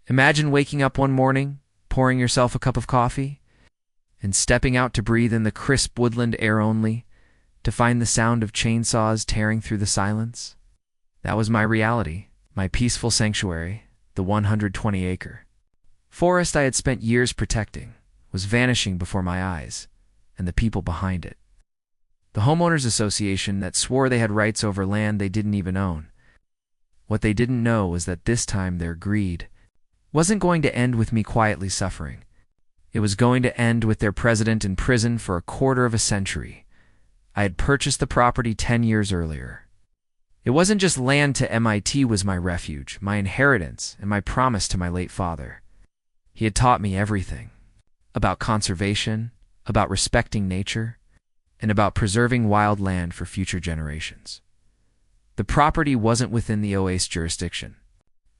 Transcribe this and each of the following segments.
Imagine waking up one morning, pouring yourself a cup of coffee, and stepping out to breathe in the crisp woodland air only, to find the sound of chainsaws tearing through the silence. That was my reality, my peaceful sanctuary, the 120-acre forest I had spent years protecting was vanishing before my eyes, and the people behind it. The homeowners association that swore they had rights over land they didn't even own. What they didn't know was that this time their greed wasn't going to end with me quietly suffering. It was going to end with their president in prison for a quarter of a century. I had purchased the property 10 years earlier. It wasn't just land to MIT was my refuge, my inheritance, and my promise to my late father. He had taught me everything. About conservation, about respecting nature, and about preserving wild land for future generations. The property wasn't within the HOA's jurisdiction.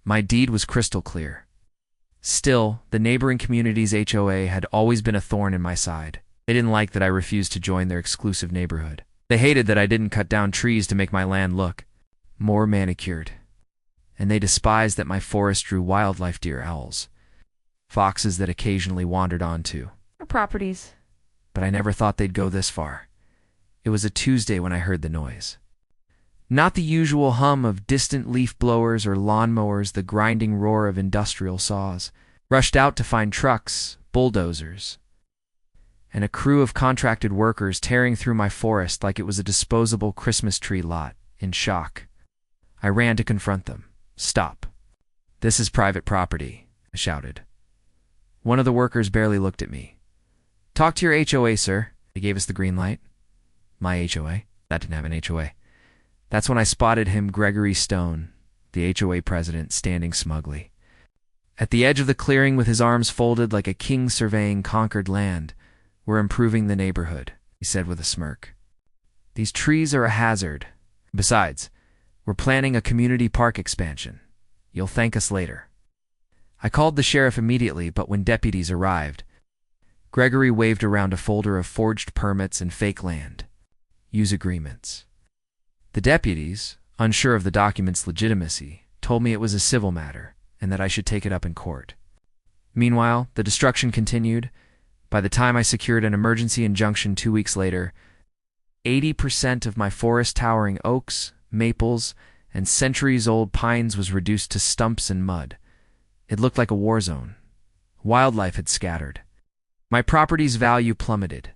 My deed was crystal clear. Still, the neighboring community's HOA had always been a thorn in my side. They didn't like that I refused to join their exclusive neighborhood. They hated that I didn't cut down trees to make my land look more manicured. And they despised that my forest drew wildlife, deer, owls, foxes that occasionally wandered onto Our properties. but I never thought they'd go this far. It was a Tuesday when I heard the noise. Not the usual hum of distant leaf blowers or lawnmowers, the grinding roar of industrial saws. Rushed out to find trucks, bulldozers, and a crew of contracted workers tearing through my forest like it was a disposable Christmas tree lot, in shock. I ran to confront them. "Stop. This is private property," I shouted. One of the workers barely looked at me. "Talk to your HOA, sir." They gave us the green light. My HOA? That didn't have an HOA. That's when I spotted him, Gregory Stone, the HOA president, standing smugly at the edge of the clearing with his arms folded like a king surveying conquered land. "We're improving the neighborhood," he said with a smirk. "These trees are a hazard. Besides, we're planning a community park expansion. You'll thank us later." I called the sheriff immediately, but when deputies arrived, Gregory waved around a folder of forged permits and fake land use agreements. The deputies, unsure of the document's legitimacy, told me it was a civil matter and that I should take it up in court. Meanwhile, the destruction continued. By the time I secured an emergency injunction 2 weeks later, 80% of my forest towering oaks, maples, and centuries-old pines was reduced to stumps and mud. It looked like a war zone. Wildlife had scattered. My property's value plummeted.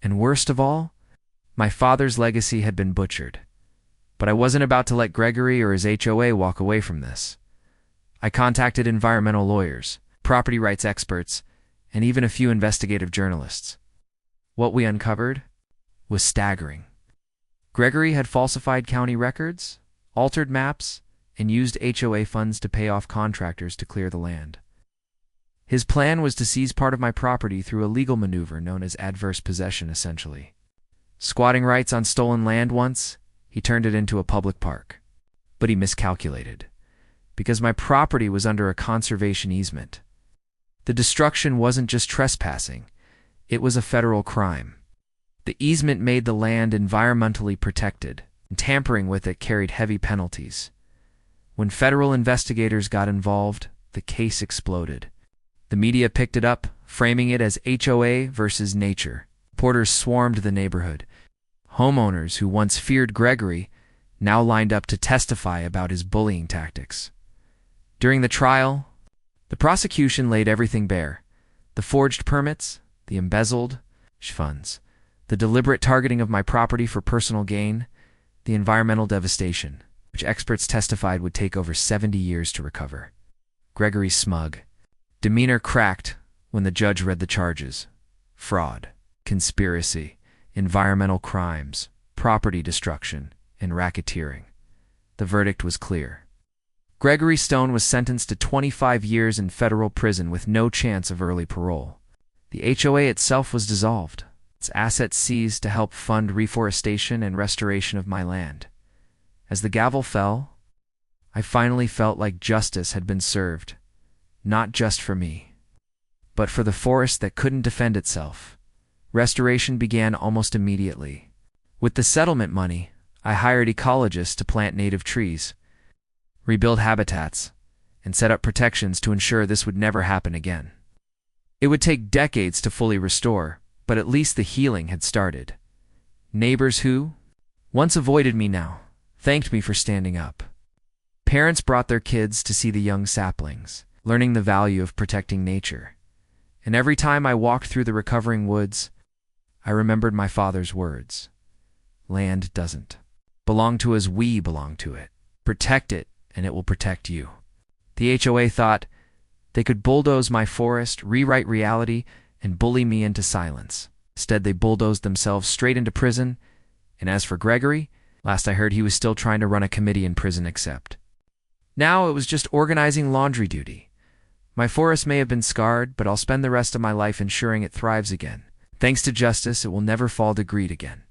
And worst of all, my father's legacy had been butchered. But I wasn't about to let Gregory or his HOA walk away from this. I contacted environmental lawyers, property rights experts, and even a few investigative journalists. What we uncovered was staggering. Gregory had falsified county records, altered maps, and used HOA funds to pay off contractors to clear the land. His plan was to seize part of my property through a legal maneuver known as adverse possession, essentially. Squatting rights on stolen land once, he turned it into a public park. But he miscalculated, because my property was under a conservation easement. The destruction wasn't just trespassing, it was a federal crime. The easement made the land environmentally protected, and tampering with it carried heavy penalties. When federal investigators got involved, the case exploded. The media picked it up, framing it as HOA versus nature. Reporters swarmed the neighborhood. Homeowners who once feared Gregory now lined up to testify about his bullying tactics. During the trial, the prosecution laid everything bare. The forged permits, the embezzled funds, the deliberate targeting of my property for personal gain, the environmental devastation, which experts testified would take over 70 years to recover. Gregory's smug demeanor cracked when the judge read the charges: fraud, conspiracy, environmental crimes, property destruction, and racketeering. The verdict was clear. Gregory Stone was sentenced to 25 years in federal prison with no chance of early parole. The HOA itself was dissolved, its assets seized to help fund reforestation and restoration of my land. As the gavel fell, I finally felt like justice had been served, not just for me, but for the forest that couldn't defend itself. Restoration began almost immediately. With the settlement money, I hired ecologists to plant native trees, rebuild habitats, and set up protections to ensure this would never happen again. It would take decades to fully restore, but at least the healing had started. Neighbors who once avoided me now thanked me for standing up. Parents brought their kids to see the young saplings, learning the value of protecting nature. And every time I walked through the recovering woods, I remembered my father's words. Land doesn't belong to us, we belong to it. Protect it, and it will protect you. The HOA thought they could bulldoze my forest, rewrite reality, and bully me into silence. Instead, they bulldozed themselves straight into prison, and as for Gregory, last I heard he was still trying to run a committee in prison except. Now it was just organizing laundry duty. My forest may have been scarred, but I'll spend the rest of my life ensuring it thrives again. Thanks to justice, it will never fall to greed again.